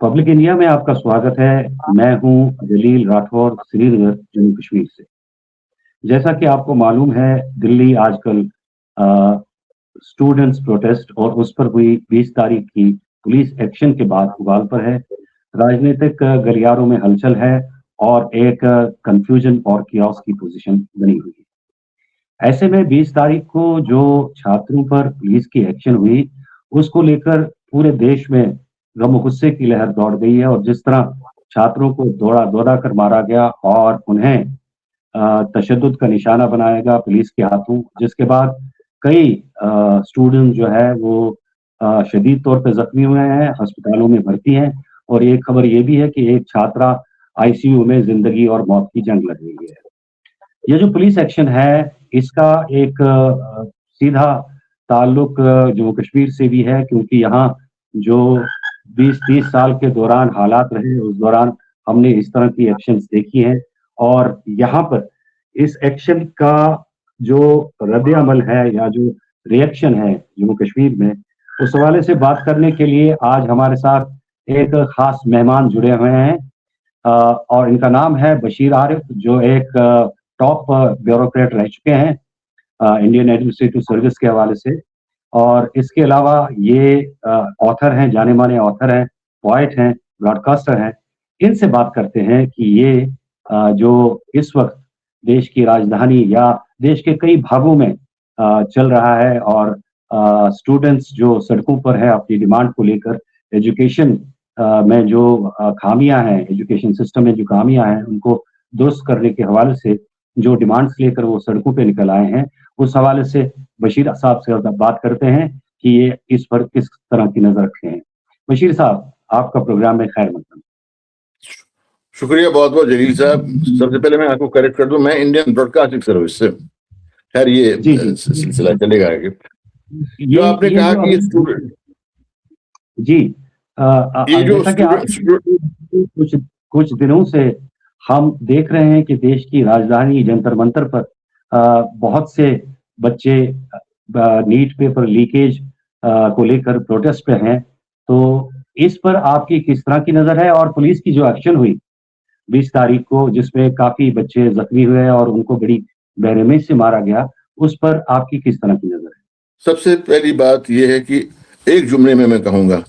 Public India में आपका स्वागत है। मैं हूं जलील राठौर, श्रीनगर, जम्मू कश्मीर से। जैसा कि आपको मालूम है, दिल्ली आजकल स्टूडेंट्स प्रोटेस्ट और उस पर हुई 20 तारीख की पुलिस एक्शन के बाद उबाल पर है। राजनीतिक गलियारों में हलचल है और एक कंफ्यूजन और कियोस्क की पोजीशन बनी हुई है। ऐसे में 20 तारीख को जो छात्रों पर पुलिस की एक्शन हुई, उसको लेकर पूरे देश में गम गुस्से की लहर दौड़ गई है। और जिस तरह छात्रों को दौड़ा दौड़ा कर मारा गया और उन्हें तशद्दुद का निशाना बनाया गया पुलिस के हाथों, जिसके बाद कई स्टूडेंट जो है वो शदीद तौर पे जख्मी हुए हैं, अस्पतालों में भर्ती हैं। और एक खबर ये भी है कि एक छात्रा आईसीयू में जिंदगी और मौत की जंग लड़ रही है। ये जो पुलिस एक्शन है, इसका एक सीधा ताल्लुक जम्मू कश्मीर से भी है, क्योंकि यहाँ जो 20-30 साल के दौरान हालात रहे, उस दौरान हमने इस तरह की एक्शंस देखी हैं। और यहाँ पर इस एक्शन का जो रद्द अमल है या जो रिएक्शन है जम्मू कश्मीर में, उस हवाले से बात करने के लिए आज हमारे साथ एक खास मेहमान जुड़े हुए हैं। और इनका नाम है बशीर आरिफ, जो एक टॉप ब्यूरोक्रेट रह चुके हैं इंडियन एडमिनिस्ट्रेटिव सर्विस के हवाले से। और इसके अलावा ये ऑथर हैं, जाने माने ऑथर हैं, पोएट हैं, ब्रॉडकास्टर हैं। इनसे बात करते हैं कि ये जो इस वक्त देश की राजधानी या देश के कई भागों में चल रहा है और स्टूडेंट्स जो सड़कों पर है अपनी डिमांड को लेकर, एजुकेशन में जो खामियां हैं, एजुकेशन सिस्टम में जो खामियां हैं, उनको दुरुस्त करने के हवाले से जो डिमांड्स लेकर वो सड़कों पे निकल आए हैं, उस हवाले से बशीर साहब से बात करते हैं कि ये इस पर किस तरह की नजर रखते हैं। बशीर साहब, आपका प्रोग्राम में खैर मकदम। शुक्रिया बहुत बहुत जलील साहब। सबसे पहले मैं आपको करेक्ट कर दूं, मैं इंडियन ब्रॉडकास्टिंग सर्विस से। खैर ये सिलसिला चलेगा आगे। जो आपने कहा कि स्टूडेंट जी, जैसा कि कुछ दिनों से हम देख रहे हैं कि देश की राजधानी जंतर मंतर पर बहुत से बच्चे नीट पेपर लीकेज को लेकर प्रोटेस्ट पे हैं। तो इस पर आपकी किस तरह की नजर है? और पुलिस की जो एक्शन हुई 20 तारीख को, जिसमें काफी बच्चे जख्मी हुए और उनको बड़ी बेरहमी से मारा गया, उस पर आपकी किस तरह की नजर है? सबसे पहली बात यह है कि एक जुमले में मैं कहूंगा,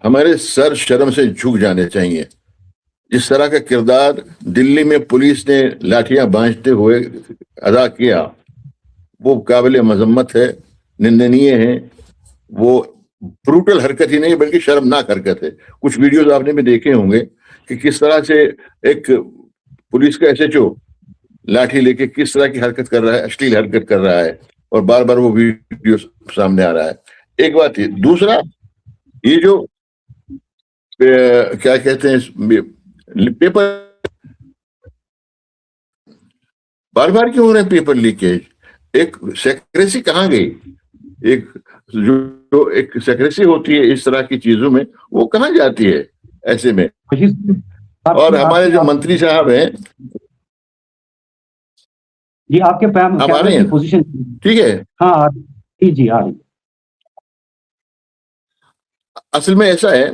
हमारे सर शर्म से झुक जाने चाहिए। जिस तरह का किरदार दिल्ली में पुलिस ने लाठियां बांधते हुए अदा किया, वो काबिल मजम्मत है, निंदनीय है। वो ब्रूटल हरकत ही नहीं बल्कि शर्मनाक हरकत है। कुछ वीडियोस आपने भी देखे होंगे कि किस तरह से एक पुलिस का एसएचओ लाठी लेके किस तरह की हरकत कर रहा है, अश्लील हरकत कर रहा है, और बार बार वो वीडियो सामने आ रहा है। एक बात ये। दूसरा, ये जो क्या कहते हैं पेपर, बार बार क्यों हो रहे हैं पेपर लीकेज? एक सेक्रेसी कहाँ गई? एक जो एक सेक्रेसी होती है इस तरह की चीजों में, वो कहाँ जाती है ऐसे में? और हमारे जो मंत्री साहब हैं, जी आपके हमारे पोजीशन ठीक है? हाँ जी आ रही। असल में ऐसा है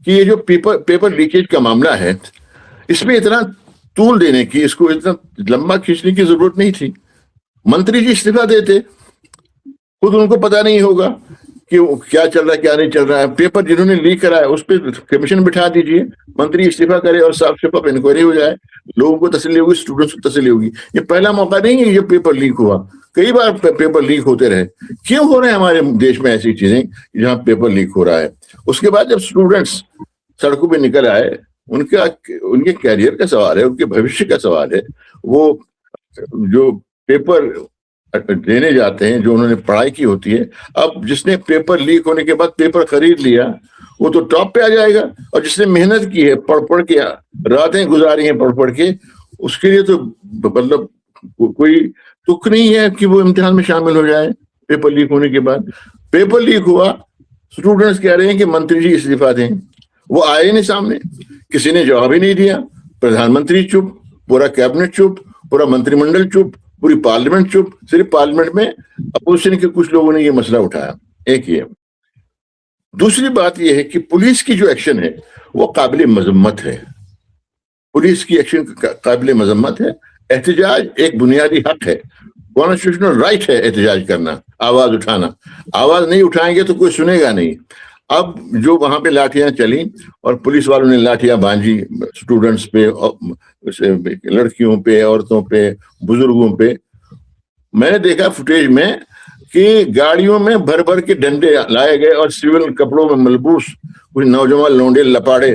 कि ये जो पेपर लीकेज का मामला है, इसमें इतना तूल देने की, इसको इतना लंबा खींचने की जरूरत नहीं थी। मंत्री जी इस्तीफा देते, खुद उनको पता नहीं होगा कि क्या चल रहा है क्या नहीं चल रहा है। पेपर जिन्होंने लीक करा है उस पर कमीशन बिठा दीजिए, मंत्री इस्तीफा करे और साफ शफाफ इंक्वायरी हो जाए, लोगों को तसल्ली होगी, स्टूडेंट्स को तसल्ली होगी। ये पहला मौका नहीं है ये पेपर लीक हुआ, कई बार पेपर लीक होते रहे। क्यों हो रहे हैं हमारे देश में ऐसी चीजें जहाँ पेपर लीक हो रहा है? उसके बाद जब स्टूडेंट्स सड़कों पर निकल आए, उनके कैरियर का सवाल है, उनके भविष्य का सवाल है। वो जो पेपर देने जाते हैं, जो उन्होंने पढ़ाई की होती है, अब जिसने पेपर लीक होने के बाद पेपर खरीद लिया वो तो टॉप पे आ जाएगा, और जिसने मेहनत की है, पढ़ के रातें गुजारी हैं पढ़ के, उसके लिए तो मतलब कोई तुक नहीं है कि वो इम्तिहान में शामिल हो जाए पेपर लीक होने के बाद। पेपर लीक हुआ, स्टूडेंट्स कह रहे हैं कि मंत्री जी इस्तीफा दें, वो आए नहीं सामने, किसी ने जवाब ही नहीं दिया। प्रधानमंत्री चुप, पूरा कैबिनेट चुप, पूरा मंत्रिमंडल चुप, पूरी पार्लियामेंट चुप। सिर्फ पार्लियामेंट में अपोजिशन के कुछ लोगों ने ये मसला उठाया। एक ये दूसरी बात यह है कि पुलिस की जो एक्शन है वो काबिल मजम्मत है। पुलिस की एक्शन काबिल मजम्मत है। एहतजाज एक बुनियादी हक है, कॉन्स्टिट्यूशनल राइट है एहतजाज करना, आवाज उठाना। आवाज नहीं उठाएंगे तो कोई सुनेगा नहीं। अब जो वहां पे लाठियां चली और पुलिस वालों ने लाठियां बांधी स्टूडेंट्स पे, लड़कियों पे, औरतों पे, बुजुर्गों पे, मैंने देखा फुटेज में कि गाड़ियों में भर भर के डंडे लाए गए और सिविल कपड़ों में मलबूस कुछ नौजवान लौंडे लपाड़े,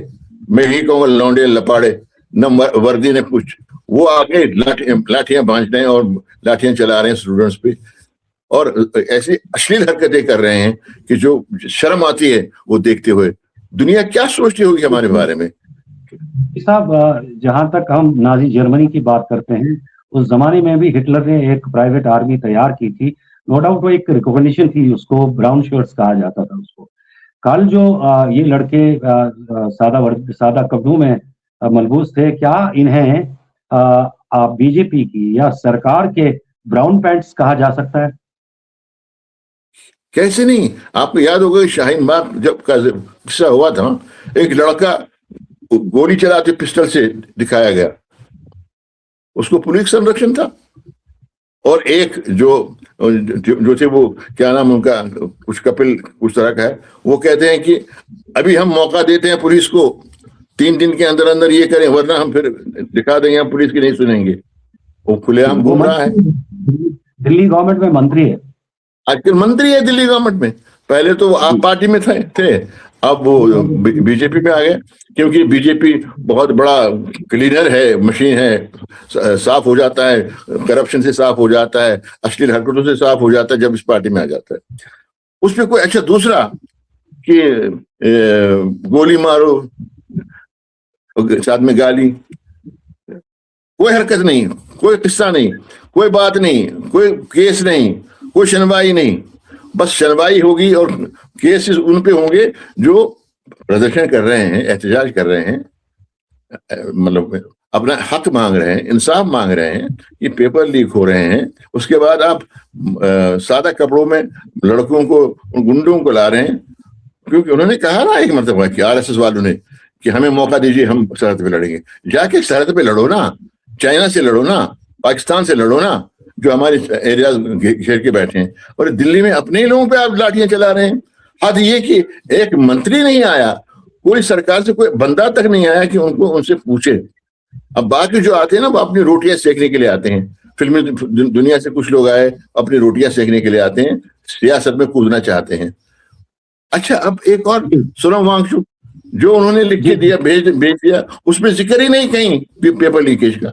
मैं ही कहूँगा लौंडे लपाड़े, न वर्दी ने कुछ, वो आगे लाठियां बांध रहे हैं और लाठियां चला रहे हैं स्टूडेंट्स पे, और ऐसी अश्लील हरकतें कर रहे हैं कि जो शर्म आती है वो देखते हुए। दुनिया क्या सोचती होगी हमारे बारे में। साहब, जहां तक हम नाजी जर्मनी की बात करते हैं, उस जमाने में भी हिटलर ने एक प्राइवेट आर्मी तैयार की थी। नो डाउट वो एक रिकॉग्निशन थी, उसको ब्राउन शर्ट्स कहा जाता था उसको। कल जो ये लड़के सादा कपड़ों में मलबूस थे, क्या इन्हें बीजेपी की या सरकार के ब्राउन पैंट्स कहा जा सकता है? कैसे नहीं। आपको याद होगा शाहीन बाग जब का किस्सा हुआ था, एक लड़का गोली चलाते पिस्टल से दिखाया गया, उसको पुलिस संरक्षण था। और एक जो थे वो क्या नाम उनका, कुछ कपिल कुछ तरह का है, वो कहते हैं कि अभी हम मौका देते हैं पुलिस को, 3 दिन के अंदर अंदर ये करें वरना हम फिर दिखा देंगे, हम पुलिस की नहीं सुनेंगे। वो खुलेआम घूम रहा है। दिल्ली गवर्नमेंट में मंत्री है, आजकल मंत्री है दिल्ली गवर्नमेंट में। पहले तो आप पार्टी में थे, अब वो बीजेपी में आ गए, क्योंकि बीजेपी बहुत बड़ा क्लीनर है, मशीन है, साफ हो जाता है, करप्शन से साफ हो जाता है, अश्लील हरकतों से साफ हो जाता है जब इस पार्टी में आ जाता है। उसमें कोई अच्छा दूसरा कि गोली मारो साथ में गाली, कोई हरकत नहीं, कोई किस्सा नहीं, कोई बात नहीं, कोई केस नहीं, कोई सुनवाई नहीं। बस सुनवाई होगी और केसेस उन पे होंगे जो प्रदर्शन कर रहे हैं, एहतजाज कर रहे हैं, मतलब अपना हक मांग रहे हैं, इंसाफ मांग रहे हैं, ये पेपर लीक हो रहे हैं। उसके बाद आप सादा कपड़ों में लड़कों को, गुंडों को ला रहे हैं, क्योंकि उन्होंने कहा ना एक मरतबा कि आरएसएस वालों ने कि हमें मौका दीजिए, हम सरहद पे लड़ेंगे। जाके सरहद पे लड़ो ना, चाइना से लड़ो ना, पाकिस्तान से लड़ो ना, जो हमारे एरियाज घेर के बैठे हैं। और दिल्ली में अपने ही लोगों पे आप लाठियां चला रहे हैं। हद ये कि एक मंत्री नहीं आया, कोई सरकार से कोई बंदा तक नहीं आया कि उनसे पूछे। अब बाकी जो आते हैं ना, वो अपनी रोटियां सेकने के लिए आते हैं। फिल्मी दुनिया से कुछ लोग आए, अपनी रोटियां सेकने के लिए आते हैं, सियासत में कूदना चाहते हैं। अच्छा, अब एक और सोनम वांगचुक जो उन्होंने लिख के दिया, भेज दिया, उसमें जिक्र ही नहीं कहीं पेपर लीकेज का।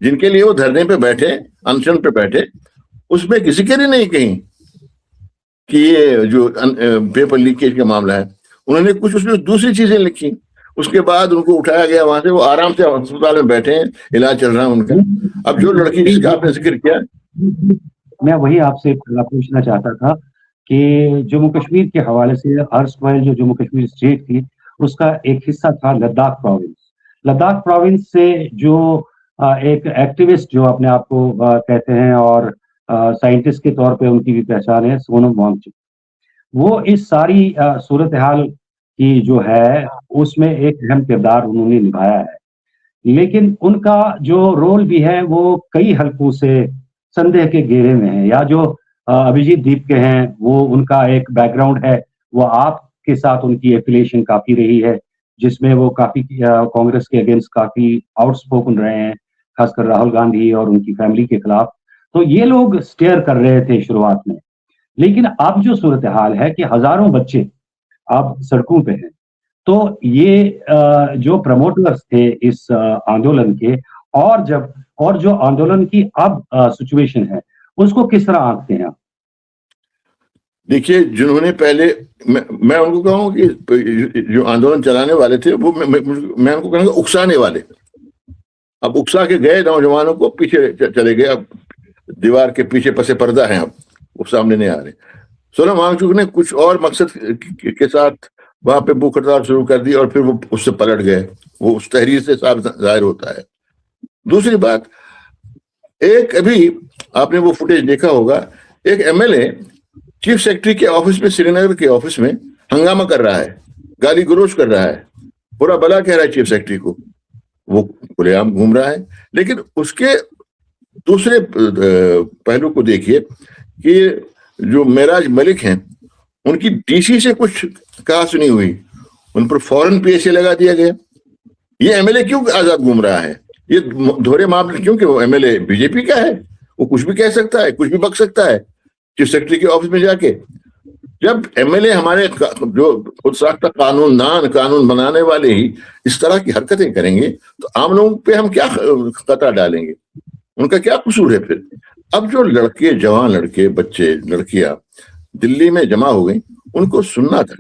जिनके लिए वो धरने पे बैठे, अनशन पे बैठे, उसमें जिक्र ही नहीं कहीं कि ये जो पेपर लीकेज का मामला है। उन्होंने कुछ उसमें दूसरी चीजें लिखी। उसके बाद उनको उठाया गया वहां से, वो आराम से अस्पताल में बैठे हैं, इलाज चल रहा है उनका। अब जो लड़की जिसका आपने जिक्र किया, मैं वही आपसे पूछना चाहता था कि जम्मू कश्मीर के हवाले से, अर्स्टवाइल जो जम्मू कश्मीर स्टेट थी, उसका एक हिस्सा था लद्दाख प्रोविंस। लद्दाख प्रोविंस से जो एक एक्टिविस्ट जो अपने आप को कहते हैं और साइंटिस्ट के तौर पे उनकी भी पहचान है, सोनम वांगचुक, वो इस सारी सूरत हाल की जो है उसमें एक अहम किरदार उन्होंने निभाया है। लेकिन उनका जो रोल भी है वो कई हल्कों से संदेह के घेरे में है। या जो अभिजीत दीप के हैं, वो उनका एक बैकग्राउंड है, वो आपके साथ उनकी एफिलिएशन काफी रही है, जिसमें वो काफी कांग्रेस के अगेंस्ट काफी आउटस्पोकन रहे हैं, खासकर राहुल गांधी और उनकी फैमिली के खिलाफ। तो ये लोग स्टेयर कर रहे थे शुरुआत में। लेकिन अब जो सूरत हाल है कि हजारों बच्चे अब सड़कों पे हैं, तो ये जो प्रमोटर्स थे इस आंदोलन के, और जो आंदोलन की अब सिचुएशन है, उसको किस तरह आंकते हैं आप? देखिए, जिन्होंने पहले, मैं उनको कहूँ कि जो आंदोलन चलाने वाले थे, वो मैं उनको कहूँगा उकसाने वाले। अब उकसा के गए नौजवानों को, पीछे चले गए। अब दीवार के पीछे पसे पर्दा है, अब वो सामने नहीं आ रहे। सोनम वांगचुक ने कुछ और मकसद के साथ वहां पे भूख हड़ताल शुरू कर दी और फिर वो उससे पलट गए। वो उस तहरीर से साफ जाहिर होता है। दूसरी बात, एक अभी आपने वो फुटेज देखा होगा, एक एमएलए चीफ सेक्रेटरी के ऑफिस में, श्रीनगर के ऑफिस में हंगामा कर रहा है, गाली गलौज कर रहा है, बुरा भला कह रहा है चीफ सेक्रेटरी को, वो खुलेआम घूम रहा है। लेकिन उसके दूसरे पहलू को देखिए कि जो मेराज मलिक हैं, उनकी डीसी से कुछ कहा सुनी हुई, उन पर फौरन पीएसए लगा दिया गया। ये एमएलए क्यों आजाद घूम रहा है? ये दोहरे मामले क्यों? कि वो एमएलए बीजेपी का है, वो कुछ भी कह सकता है, कुछ भी बक सकता है चीफ सेक्रेटरी के ऑफिस में जाके। जब एमएलए हमारे जो खुद साख्ता कानून बनाने वाले ही इस तरह की हरकतें करेंगे, तो आम लोगों पे हम क्या खतरा डालेंगे? उनका क्या कसूर है फिर? अब जो लड़के, जवान लड़के, बच्चे, लड़कियां दिल्ली में जमा हो गई, उनको सुनना था।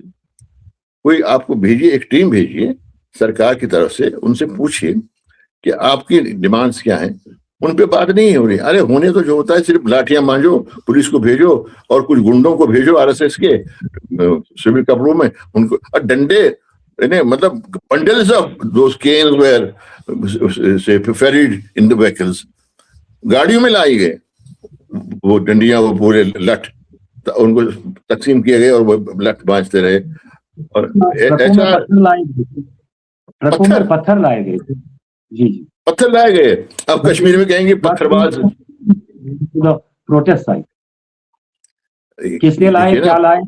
कोई आपको भेजिए, एक टीम भेजिए सरकार की तरफ से, उनसे पूछिए कि आपकी डिमांड्स क्या हैं। उन पे बात नहीं हो रही। अरे होने तो जो होता है सिर्फ लाठियां मांझो, पुलिस को भेजो और कुछ गुंडों को भेजो आरएसएस के सिविल कपड़ों में, उनको और डंडे, मतलब bundles of those canes were ferried in the vehicles, गाड़ियों में लाई गए वो डंडियां, वो पूरे लठ उनको तकसीम किए गए और वो लठ बांचते रहे। और ऐसा पत्थर लाए गए थे। जी जी, पत्थर लाए गए। अब कश्मीर में कहेंगे पत्थरबाज। प्रोटेस्ट साइट किसने लाए, क्या लाए?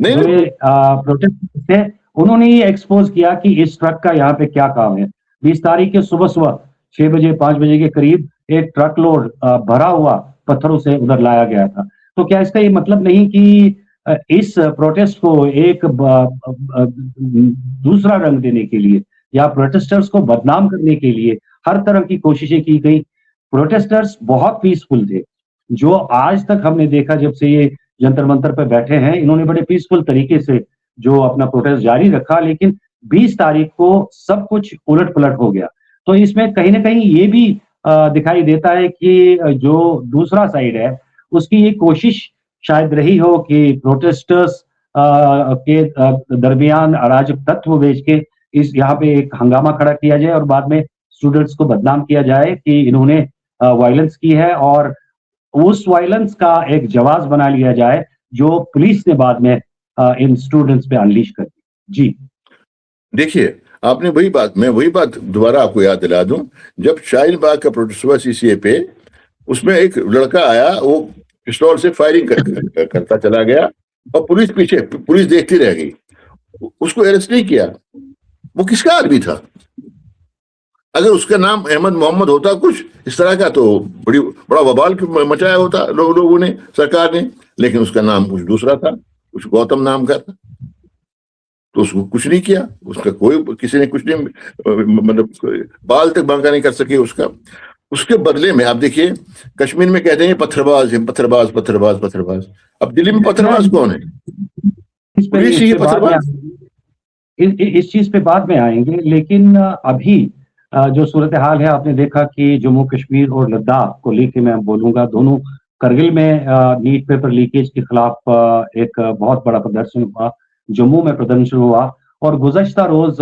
नहीं, प्रोटेस्ट थे, उन्होंने ही एक्सपोज किया कि इस ट्रक का यहाँ पे क्या काम है। 20 तारीख के सुबह 6 बजे 5 बजे के करीब एक ट्रक लोड भरा हुआ पत्थरों से उधर लाया गया था। तो क्या इसका ये मतलब नहीं कि इस प्रोटेस्ट को एक दूसरा रंग देने के लिए या प्रोटेस्टर्स को बदनाम करने के लिए हर तरह की कोशिशें की गई? प्रोटेस्टर्स बहुत पीसफुल थे। जो आज तक हमने देखा, जब से ये जंतर मंतर पे बैठे हैं, इन्होंने बड़े पीसफुल तरीके से जो अपना प्रोटेस्ट जारी रखा, लेकिन 20 तारीख को सब कुछ उलट पलट हो गया। तो इसमें कहीं ना कहीं ये भी दिखाई देता है कि जो दूसरा साइड है उसकी ये कोशिश शायद रही हो कि प्रोटेस्टर्स के दरमियान अराजक तत्व भेज के इस यहाँ पे एक हंगामा खड़ा किया जाए और बाद में स्टूडेंट्स को बदनाम किया जाए कि इन्होंने वायलेंस की है, और उस वायलेंस का एक जवाब बना लिया जाए जो पुलिस ने बाद में इन स्टूडेंट्स पे अनलीश कर दी। जी देखिए, आपने वही बात दोबारा आपको याद दिला दूं। जब शाहीन बाग का प्रोटेस्ट हुआ सीसीए पे, उसमें एक लड़का आया, वो पिस्तौल से फायरिंग करता चला गया और पुलिस देखती रह गई, उसको अरेस्ट नहीं किया। वो किसका आदमी था? अगर उसका नाम अहमद मोहम्मद होता कुछ इस तरह का, तो बड़ा बवाल मचाया होता लोगों ने, सरकार ने। लेकिन उसका नाम कुछ दूसरा था, कुछ गौतम नाम का था, तो उसको कुछ नहीं किया। उसका किसी ने कुछ नहीं, मतलब बाल तक बांका नहीं कर सके उसका। उसके बदले में आप देखिए, कश्मीर में कहते हैं पत्थरबाज है, पत्थरबाज पत्थरबाज पत्थरबाज। अब दिल्ली में पत्थरबाज कौन है? पुलिस ही पत्थरबाज। इस चीज पे बाद में आएंगे, लेकिन अभी जो सूरत हाल है, आपने देखा कि जम्मू कश्मीर और लद्दाख को लेके मैं बोलूंगा, दोनों करगिल में नीट पेपर लीकेज के खिलाफ एक बहुत बड़ा प्रदर्शन हुआ, जम्मू में प्रदर्शन हुआ, और गुज़श्ता रोज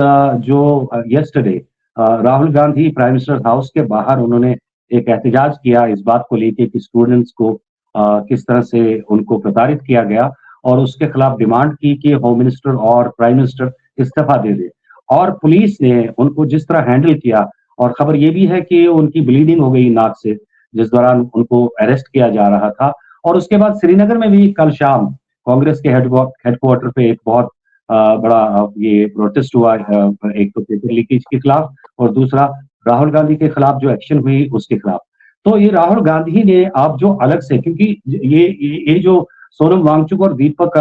जो yesterday Rahul Gandhi prime minister house के बाहर उन्होंने एक एहतजाज किया इस बात को लेके कि स्टूडेंट्स को किस तरह से उनको प्रताड़ित किया गया, और उसके खिलाफ डिमांड की कि होम मिनिस्टर और प्राइम मिनिस्टर इस्तीफा दे दे। और पुलिस ने उनको जिस तरह हैंडल किया, और खबर ये भी है कि उनकी ब्लीडिंग हो गई नाक से, जिस दौरान उनको अरेस्ट किया जा रहा था। और उसके बाद श्रीनगर में भी कल शाम कांग्रेस के हेडक्वार्टर पे एक बहुत बड़ा ये प्रोटेस्ट हुआ, एक तो पेपर लीकेज के खिलाफ और दूसरा राहुल गांधी के खिलाफ जो एक्शन हुई उसके खिलाफ। तो ये राहुल गांधी ने आप जो अलग से, क्योंकि ये जो सोनम वांगचुक और दीपक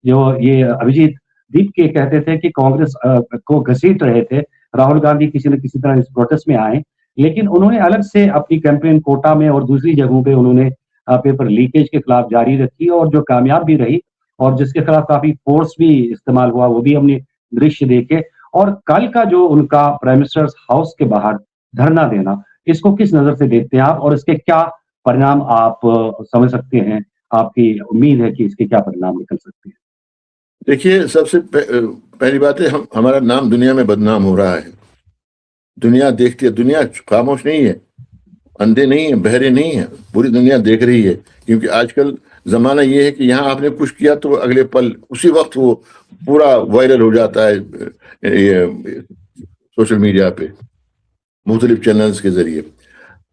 जो ये अभिजीत दीप के कहते थे कि कांग्रेस को घसीट रहे थे, राहुल गांधी किसी न किसी तरह इस प्रोटेस्ट में आए, लेकिन उन्होंने अलग से अपनी कैंपेन कोटा में और दूसरी जगहों पे उन्होंने पेपर लीकेज के खिलाफ जारी रखी, और जो कामयाब भी रही, और जिसके खिलाफ काफी फोर्स भी इस्तेमाल हुआ, वो भी हमने दृश्य देखे। और कल का जो उनका प्राइम मिनिस्टर हाउस के बाहर धरना देना, इसको किस नजर से देखते हैं आप, और इसके क्या परिणाम आप समझ सकते हैं? आपकी उम्मीद है कि इसके क्या परिणाम निकल सकते हैं? देखिए, सबसे पहली बात है, हमारा नाम दुनिया में बदनाम हो रहा है। दुनिया देखती है, दुनिया खामोश नहीं है, अंधे नहीं है, बहरे नहीं है, पूरी दुनिया देख रही है। क्योंकि आजकल जमाना ये है कि यहाँ आपने कुछ किया तो अगले पल उसी वक्त वो पूरा वायरल हो जाता है ये सोशल मीडिया पे मुख्तलिफ चैनल्स के जरिए।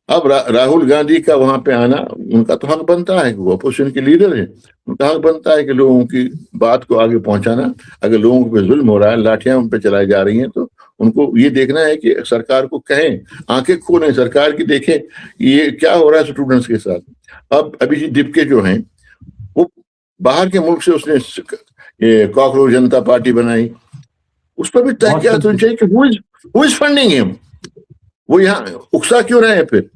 अब राहुल गांधी का वहां पे आना, उनका तो हक बनता है कि वो अपोजिशन के लीडर है, उनका हक बनता है कि लोगों की बात को आगे पहुंचाना। अगर लोगों पे जुल्म हो रहा है, लाठियां उन पे चलाई जा रही हैं, तो उनको ये देखना है कि सरकार को कहें, आंखें खोलें सरकार की, देखें ये क्या हो रहा है स्टूडेंट्स के साथ। अब अभिजीत दीपके जो हैं, वो बाहर के मुल्क से उसने ये कॉकरोच जनता पार्टी बनाई, उस पर भी तहकीकात होनी चाहिए कि हु इज फंडिंग हिम, वो यहाँ उकसा क्यों रहे हैं फिर।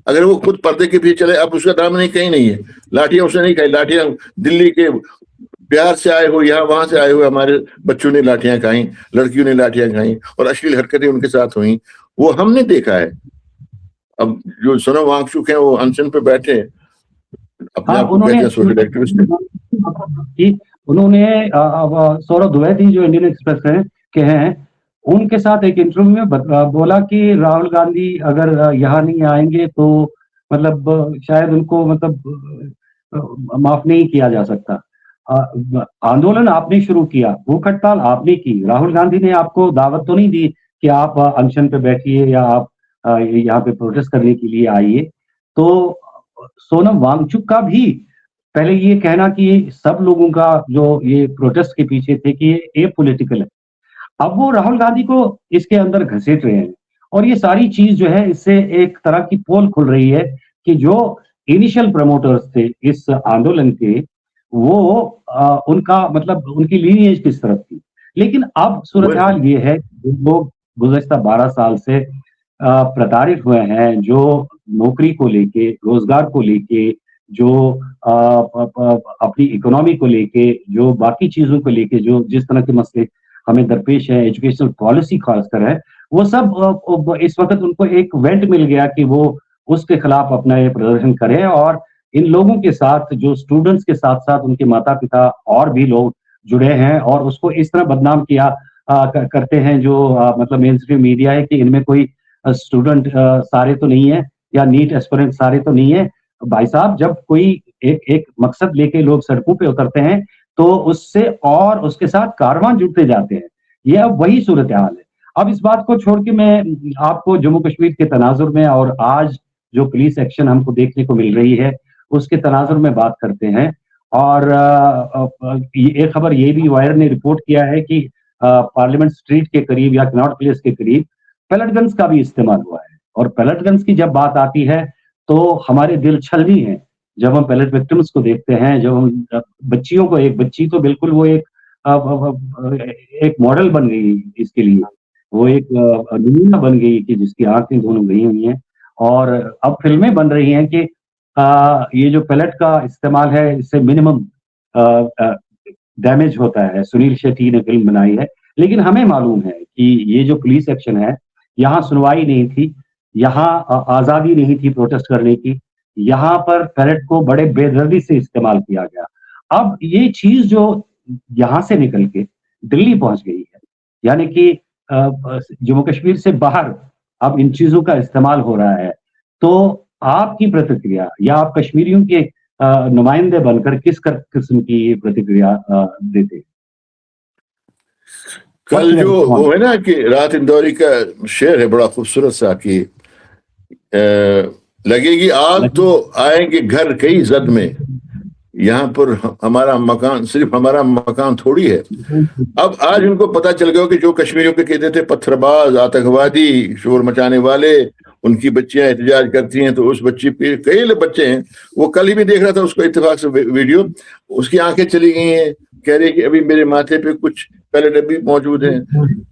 अगर वो खुद पर्दे के पीछे चले, अब उसका नाम नहीं, कहीं नहीं है, लाठियां उसने नहीं खाई, लाठियां दिल्ली के बिहार से आए हो, यहाँ वहां से आए हुए हमारे बच्चों ने लाठियां खाई, लड़कियों ने लाठियां खाई और अश्लील हरकतें उनके साथ हुई, वो हमने देखा है। अब जो सोनम वांगचुक है वो अनशन पे बैठे, अपने आप को कहते हैं सोशल एक्टिविस्ट। उन्होंने सौरभ द्विवेदी जो इंडियन एक्सप्रेस है के हैं, उनके साथ एक इंटरव्यू में बोला कि राहुल गांधी अगर यहाँ नहीं आएंगे तो मतलब शायद उनको मतलब माफ नहीं किया जा सकता। आंदोलन आपने शुरू किया, भूख हड़ताल आपने की, राहुल गांधी ने आपको दावत तो नहीं दी कि आप अनशन पे बैठिए या आप यहाँ पे प्रोटेस्ट करने के लिए आइए। तो सोनम वांगचुक का भी पहले ये कहना कि सब लोगों का जो ये प्रोटेस्ट के पीछे थे कि ये पॉलिटिकल है, अब वो राहुल गांधी को इसके अंदर घसीट रहे हैं। और ये सारी चीज जो है, इससे एक तरह की पोल खुल रही है कि जो इनिशियल प्रमोटर्स थे इस आंदोलन के, वो उनका मतलब उनकी लीनिएज किस तरफ थी। लेकिन अब सूरत हाल ये है, लोग गुज़श्ता 12 साल से प्रताड़ित हुए हैं, जो नौकरी को लेके, रोजगार को लेके, जो अपनी इकोनॉमी को लेके, जो बाकी चीजों को लेके, जो जिस तरह के मसले हमें दरपेश है, एजुकेशनल पॉलिसी खासकर है, वो सब इस वक्त उनको एक वेंट मिल गया कि वो उसके खिलाफ अपना ये प्रदर्शन करें। और इन लोगों के साथ, जो स्टूडेंट्स के साथ साथ उनके माता पिता और भी लोग जुड़े हैं और उसको इस तरह बदनाम किया करते हैं, जो मतलब मेन स्ट्रीम मीडिया है, कि इनमें कोई स्टूडेंट सारे तो नहीं है या नीट एस्पिरेंट सारे तो नहीं है। भाई साहब, जब कोई एक मकसद लेके लोग सड़कों पे उतरते हैं तो उससे और उसके साथ कारवां जुड़ते जाते हैं। ये अब वही सूरत हाल है। अब इस बात को छोड़ के मैं आपको जम्मू कश्मीर के तनाजुर में और आज जो पुलिस एक्शन हमको देखने को मिल रही है उसके तनाजुर में बात करते हैं। और एक खबर ये भी वायर ने रिपोर्ट किया है कि पार्लियामेंट स्ट्रीट के करीब या कनॉट प्लेस के करीब पैलेट गन्स का भी इस्तेमाल हुआ है। और पैलेट गन्स की जब बात आती है तो हमारे दिल छलनी है जब हम पैलेट विक्टिम्स को देखते हैं, जब हम बच्चियों को, एक बच्ची तो बिल्कुल वो एक मॉडल बन गई इसके लिए, वो एक नमूना बन गई कि जिसकी आंखें दोनों गई हुई हैं। और अब फिल्में बन रही हैं कि ये जो पैलेट का इस्तेमाल है इससे मिनिमम डैमेज होता है। सुनील शेट्टी ने फिल्म बनाई है, लेकिन हमें मालूम है कि ये जो पुलिस एक्शन है, यहाँ सुनवाई नहीं थी, यहाँ आजादी नहीं थी प्रोटेस्ट करने की, यहाँ पर पैलेट को बड़े बेदर्दी से इस्तेमाल किया गया। अब ये चीज जो यहाँ से निकल के दिल्ली पहुंच गई है, यानी कि जम्मू कश्मीर से बाहर अब इन चीजों का इस्तेमाल हो रहा है, तो आपकी प्रतिक्रिया या आप कश्मीरियों के नुमाइंदे बनकर किस किस्म की प्रतिक्रिया देते हैं? कल जो वो है ना कि रात इंदौरी का शेर है बड़ा खूबसूरत सा कि लगेगी आग तो आएंगे घर कई जद में, यहाँ पर हमारा मकान, सिर्फ हमारा मकान थोड़ी है। अब आज उनको पता चल गया कि जो कश्मीरियों के कहते थे पत्थरबाज, आतंकवादी, शोर मचाने वाले, उनकी बच्चियां एहतजाज करती हैं, तो उस बच्ची पे कई बच्चे हैं, वो कल ही भी देख रहा था उसको इत्तेफाक से वीडियो, उसकी आंखें चली गई हैं, कह रही कि अभी मेरे माथे पे कुछ पैलेट अभी मौजूद हैं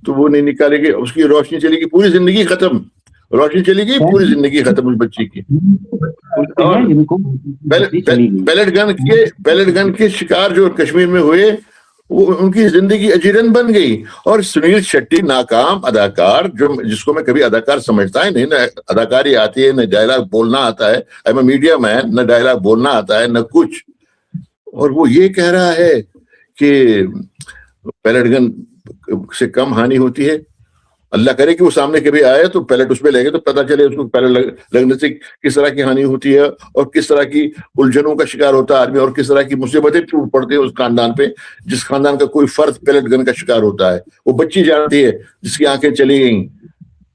तो वो नहीं निकालेगी, उसकी रोशनी चलेगी, पूरी जिंदगी खत्म, रोशनी चली गई, पूरी जिंदगी खत्म उस बच्ची की। पैलेट गन के शिकार जो कश्मीर में हुए, वो उनकी जिंदगी अजीरन बन गई। और सुनील शेट्टी नाकाम अदाकार, जो जिसको मैं कभी अदाकार समझता ही नहीं, न अदाकारी आती है, न डायलॉग बोलना आता है, आई एम मीडिया मैन, न डायलॉग बोलना आता है न कुछ, और वो ये कह रहा है कि पैलेट गन से कम हानि होती है। अल्लाह करे कि वो सामने कभी आए तो पैलेट उसमें लगे तो पता चले उसको पैलेट लगने से किस तरह की हानि होती है और किस तरह की उलझनों का शिकार होता है आदमी और किस तरह की मुसीबतें टूट पड़ती है उस खानदान पे जिस खानदान का कोई फर्द पैलेट गन का शिकार होता है। वो बच्ची जानती है जिसकी आंखें चली गई।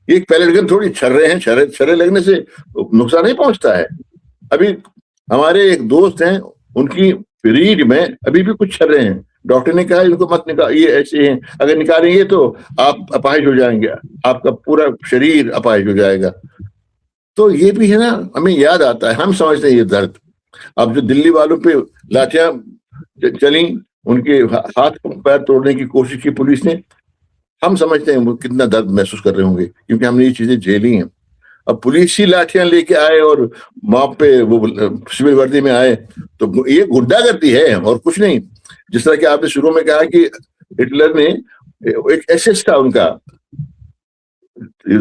एक पैलेट गन थोड़ी छर्रे हैं, छर्रे लगने से नुकसान नहीं पहुंचता है। अभी हमारे एक दोस्त हैं, उनकी रीढ़ में अभी भी कुछ छर्रे हैं। डॉक्टर ने कहा इनको मत निकाल, ये ऐसे हैं, अगर निकालेंगे तो आप अपाहिज हो जाएंगे, आपका पूरा शरीर अपाहिज हो जाएगा। तो ये भी है ना, हमें याद आता है, हम समझते हैं ये दर्द। अब जो दिल्ली वालों पे लाठियां चली, उनके हाथ पैर तोड़ने की कोशिश की पुलिस ने, हम समझते हैं वो कितना दर्द महसूस कर रहे होंगे क्योंकि हमने ये चीजें झेली हैं। अब पुलिस ही लाठियां लेके आए और वहां पे वो सिविल वर्दी में आए तो ये गुंडागर्दी है और कुछ नहीं। जिस तरह कि आपने शुरू में कहा कि हिटलर ने एक एसएस था उनका,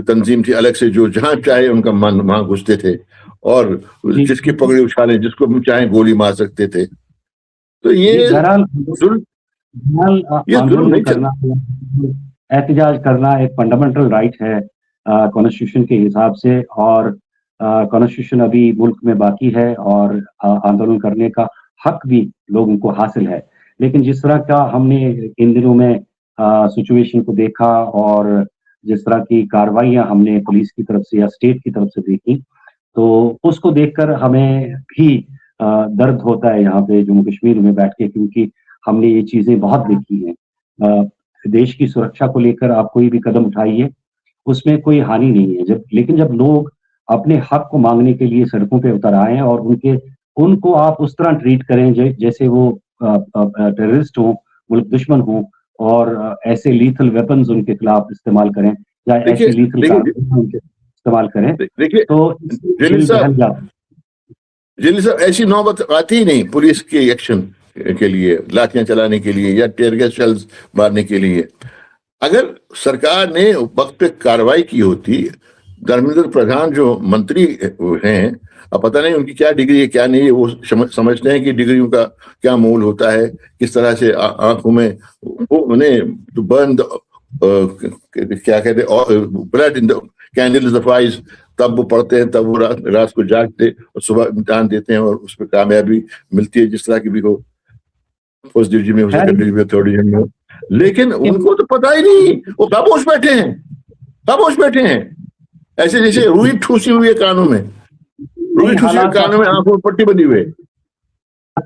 तंजीम थी अलग से जो जहां चाहे उनका मन वहां घुसते थे और जिसकी पगड़ी उछाले जिसको भी चाहे गोली मार सकते थे। तो ये आंदोलन करना, एहतजाज करना एक फंडामेंटल राइट है कॉन्स्टिट्यूशन के हिसाब से, और कॉन्स्टिट्यूशन अभी मुल्क में बाकी है और आंदोलन करने का हक भी लोगों को हासिल है। लेकिन जिस तरह का हमने इन दिनों में सिचुएशन को देखा और जिस तरह की कार्रवाइयां हमने पुलिस की तरफ से या स्टेट की तरफ से देखी, तो उसको देखकर हमें भी दर्द होता है यहाँ पे जम्मू कश्मीर में बैठ के, क्योंकि हमने ये चीजें बहुत देखी हैं। देश की सुरक्षा को लेकर आप कोई भी कदम उठाइए, उसमें कोई हानि नहीं है। लेकिन जब लोग अपने हक को मांगने के लिए सड़कों पे उतर आए और उनको आप उस तरह ट्रीट करें जैसे वो टेररिस्ट हों, मुल्क दुश्मन हों, और ऐसे लीथल वेपन्स उनके खिलाफ इस्तेमाल करें या ऐसी लीथल इस्तेमाल करें, तो जिन सब ऐसी नौबत आती ही नहीं पुलिस के एक्शन के लिए, लाठियां चलाने के लिए या टेयर गैस शेल्स मारने के लिए। अगर सरकार ने वक्त पे कार्रवाई की होती, धर्मेंद्र प्रधान जो मंत्री हैं, अब पता नहीं उनकी क्या डिग्री है क्या नहीं है, वो समझते हैं कि डिग्रियों का क्या मोल होता है, किस तरह से आंखों में वो उन्हें बर्न क्या कहते blood in the candles of eyes, तब वो पढ़ते हैं, तब वो रात को जागते और सुबह इम्तिहान देते हैं और उसमें कामयाबी मिलती है जिस तरह की भी हो, फर्स्ट डिवीजन में हो, सेकंड डिवीजन में, थर्ड डिवीजन में हो। लेकिन उनको तो पता ही नहीं, वो खामोश बैठे हैं, खामोश बैठे हैं, ऐसे जैसे रुई ठूसी हुई है कानों में, रुई ठूसी हुई कानों में आंखों में पट्टी बनी हुई है।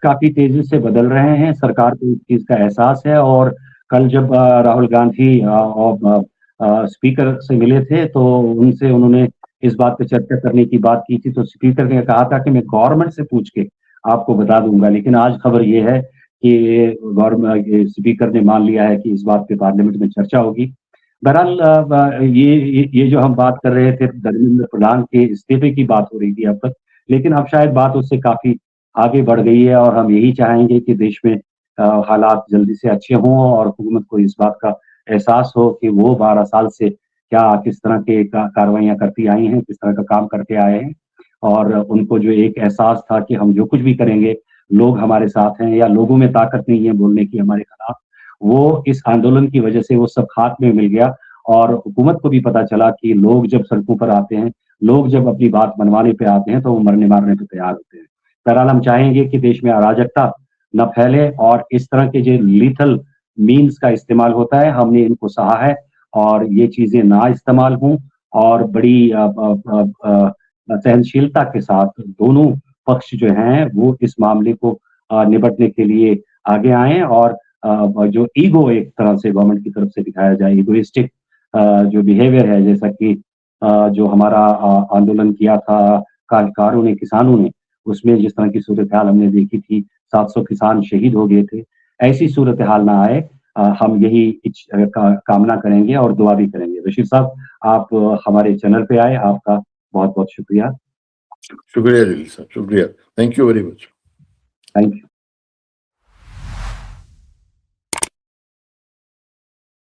काफी तेजी से बदल रहे हैं, सरकार को इस चीज का एहसास है। और कल जब राहुल गांधी स्पीकर से मिले थे तो उन्होंने इस बात पे चर्चा करने की बात की थी, तो स्पीकर ने कहा था कि मैं गवर्नमेंट से पूछ के आपको बता दूंगा। लेकिन आज खबर ये है कि गवर्नमेंट स्पीकर ने मान लिया है कि इस बात पे पार्लियामेंट में चर्चा होगी। बहरहाल ये जो हम बात कर रहे थे, धर्मेंद्र प्रधान के इस्तीफे की बात हो रही थी अब तक, लेकिन अब शायद बात उससे काफी आगे बढ़ गई है और हम यही चाहेंगे कि देश में हालात जल्दी से अच्छे हों और हुकूमत को इस बात का एहसास हो कि वो 12 साल से किस तरह के कार्रवाइयां करती आई हैं, किस तरह का काम करते आए हैं, और उनको जो एक एहसास था कि हम जो कुछ भी करेंगे लोग हमारे साथ हैं या लोगों में ताकत नहीं है बोलने की हमारे खिलाफ, वो इस आंदोलन की वजह से वो सब खाक में मिल गया। और हुकूमत को भी पता चला कि लोग जब सड़कों पर आते हैं, लोग जब अपनी बात मनवाने पे आते हैं तो वो मरने मारने पे तैयार होते हैं। बहरहाल हम चाहेंगे कि देश में अराजकता न फैले और इस तरह के जो लीथल मीन्स का इस्तेमाल होता है, हमने इनको सहा है और ये चीजें ना इस्तेमाल हों और बड़ी सहनशीलता के साथ दोनों पक्ष जो हैं वो इस मामले को निपटने के लिए आगे आए और जो ईगो एक तरह से गवर्नमेंट की तरफ से दिखाया जाए, इगोइस्टिक जो बिहेवियर है, जैसा कि जो हमारा आंदोलन किया था कारों ने, किसानों ने, उसमें जिस तरह की सूरत हाल हमने देखी थी, 700 किसान शहीद हो गए थे, ऐसी सूरत हाल ना आए, हम यही कामना करेंगे और दुआ भी करेंगे। बशीर साहब, आप हमारे चैनल पे आए, आपका बहुत बहुत शुक्रिया। शुक्रिया जलील साहब, शुक्रिया, thank you very much. Thank you.